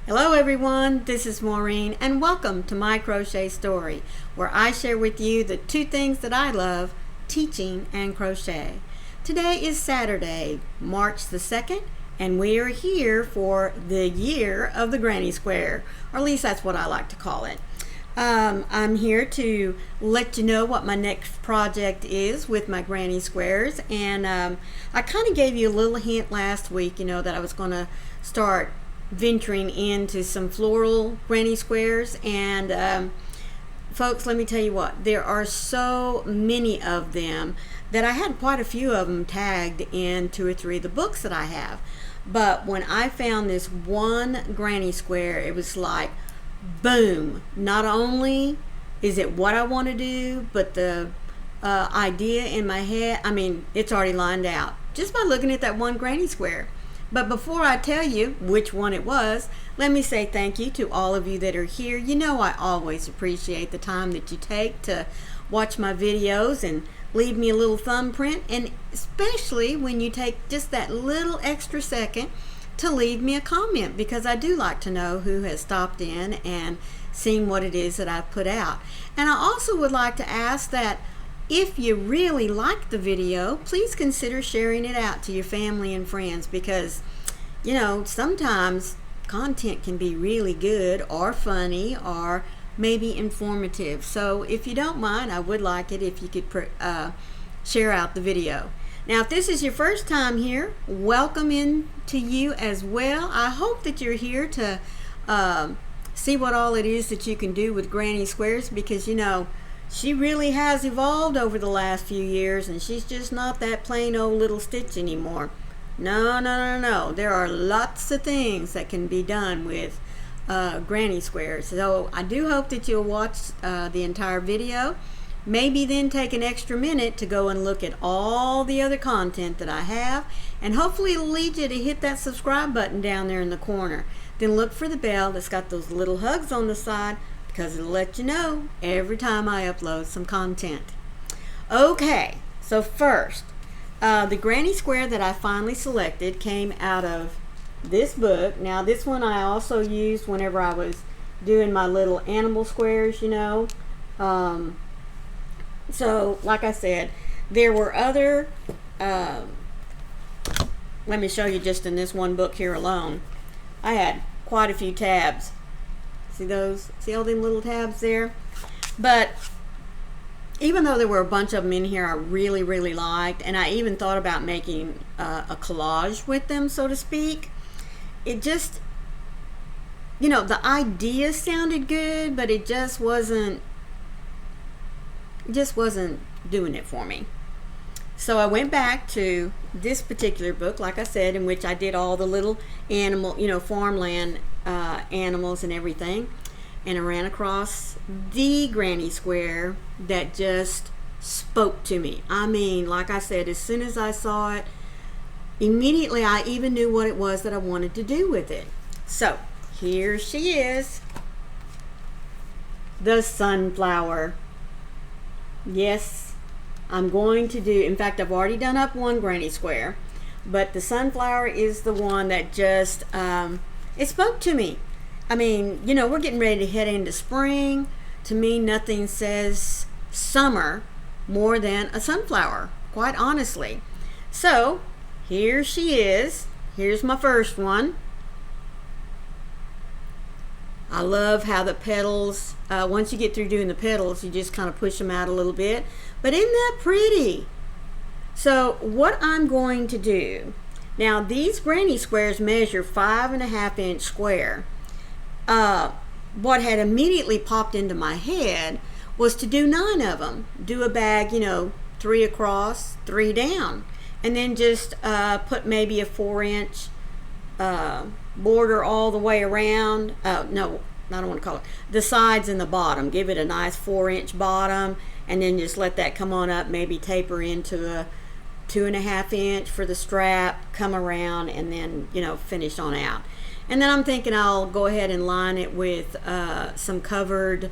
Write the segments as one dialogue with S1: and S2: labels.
S1: Hello everyone, this is Maureen and welcome to My Crochet Story, where I share with you the two things that I love, teaching and crochet. Today is Saturday, March the 2nd, and we are here for the year of the Granny Square, or at least that's what I like to call it. I'm here to let you know what my next project is with my Granny Squares, and I kind of gave you a little hint last week, that I was going to start venturing into some floral Granny Squares, and folks, let me tell you what, there are so many of them that I had quite a few of them tagged in 2 or 3 of the books that I have. But when I found this one Granny Square, it was like boom. Not only is it what I want to do, but the idea in my head, it's already lined out just by looking at that one Granny Square. But before I tell you which one it was, let me say thank you to all of you that are here. I always appreciate the time that you take to watch my videos and leave me a little thumbprint, and especially when you take just that little extra second to leave me a comment, because I do like to know who has stopped in and seen what it is that I've put out. And I also would like to ask that if you really like the video, please consider sharing it out to your family and friends, because sometimes content can be really good or funny or maybe informative. So if you don't mind, I would like it if you could share out the video. Now, if this is your first time here, welcome in to you as well. I hope that you're here to see what all it is that you can do with Granny Squares, because she really has evolved over the last few years, and she's just not that plain old little Stitch anymore. No. There are lots of things that can be done with Granny Squares. So I do hope that you'll watch the entire video. Maybe then take an extra minute to go and look at all the other content that I have, and hopefully it'll lead you to hit that subscribe button down there in the corner. Then look for the bell that's got those little hugs on the side, because it'll let you know every time I upload some content. Okay, so first, the Granny Square that I finally selected came out of this book. Now, this one I also used whenever I was doing my little animal squares, So, like I said, there were other, let me show you just in this one book here alone. I had quite a few tabs. See those? See all them little tabs there? But even though there were a bunch of them in here I really, really liked, and I even thought about making a collage with them, so to speak, it just, the idea sounded good, but it just wasn't doing it for me. So I went back to this particular book, like I said, in which I did all the little animal, farmland animals and everything, and I ran across the Granny Square that just spoke to me. Like I said, as soon as I saw it, immediately I even knew what it was that I wanted to do with it. So here she is, the sunflower. Yes, I'm going to do, in fact, I've already done up one Granny Square, but the sunflower is the one that just, it spoke to me. We're getting ready to head into spring. To me, nothing says summer more than a sunflower, quite honestly. So, here she is. Here's my first one. I love how the petals, once you get through doing the petals, you just kind of push them out a little bit. But isn't that pretty? So what I'm going to do, now these Granny Squares measure 5.5-inch square. What had immediately popped into my head was to do 9 of them. Do a bag, 3 across, 3 down. And then just put maybe a 4-inch border all the way around. No, I don't want to call it the sides and the bottom. Give it a nice 4-inch bottom, and then just let that come on up, maybe taper into a 2.5-inch for the strap, come around, and then finish on out. And then I'm thinking I'll go ahead and line it with some covered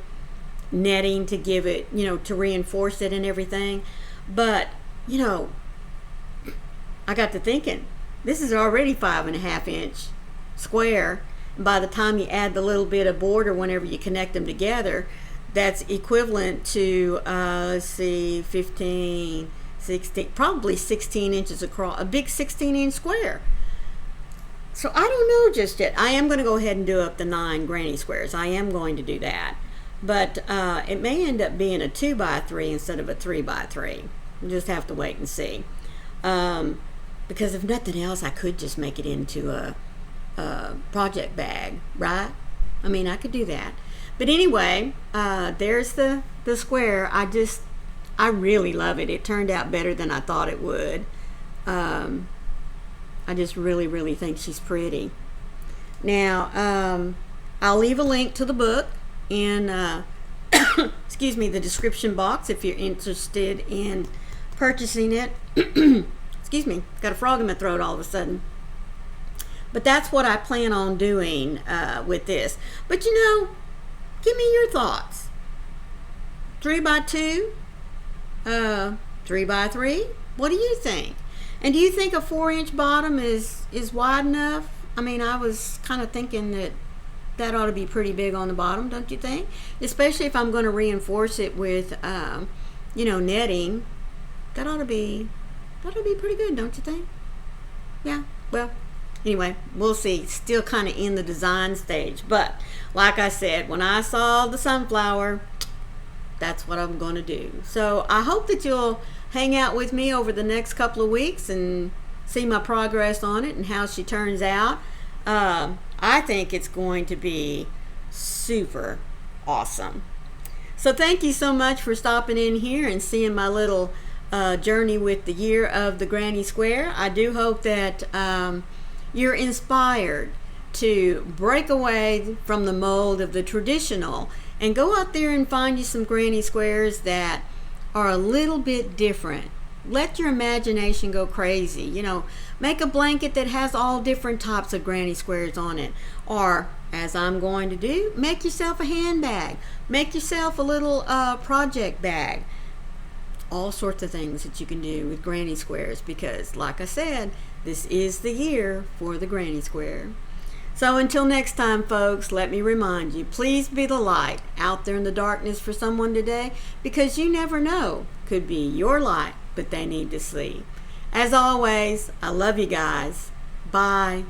S1: netting to give it, to reinforce it and everything. But I got to thinking, this is already 5.5-inch square, By the time you add the little bit of border whenever you connect them together, that's equivalent to, let's see, 15, 16, probably 16 inches across, a big 16-inch square. So I don't know just yet. I am going to go ahead and do up the 9 granny squares. I am going to do that. But it may end up being a 2x3 instead of a 3x3. We'll just have to wait and see. Because if nothing else, I could just make it into a project bag, right? I mean, I could do that. But anyway, there's the square. I really love it. It turned out better than I thought it would. I just really think she's pretty. Now, I'll leave a link to the book in excuse me, the description box if you're interested in purchasing it. Excuse me, got a frog in my throat all of a sudden. But that's what I plan on doing with this. But you know, give me your thoughts. 3x2, 3x3. What do you think? And do you think a 4-inch bottom is wide enough? I mean, I was kind of thinking that ought to be pretty big on the bottom, don't you think? Especially if I'm going to reinforce it with, you know, netting. That ought to be pretty good, don't you think? Yeah. Well, anyway, we'll see. Still kind of in the design stage, but like I said, when I saw the sunflower, that's what I'm going to do. So I hope that you'll hang out with me over the next couple of weeks and see my progress on it and how she turns out. I think it's going to be super awesome. So thank you so much for stopping in here and seeing my little journey with the year of the Granny Square. I do hope that you're inspired to break away from the mold of the traditional and go out there and find you some granny squares that are a little bit different. Let your imagination go crazy. You know, make a blanket that has all different types of granny squares on it. Or, as I'm going to do, make yourself a handbag. Make yourself a little project bag. All sorts of things that you can do with granny squares because, like I said, this is the year for the granny square. So until next time, folks, let me remind you, please be the light out there in the darkness for someone today, because you never know, could be your light, but they need to see. As always, I love you guys. Bye.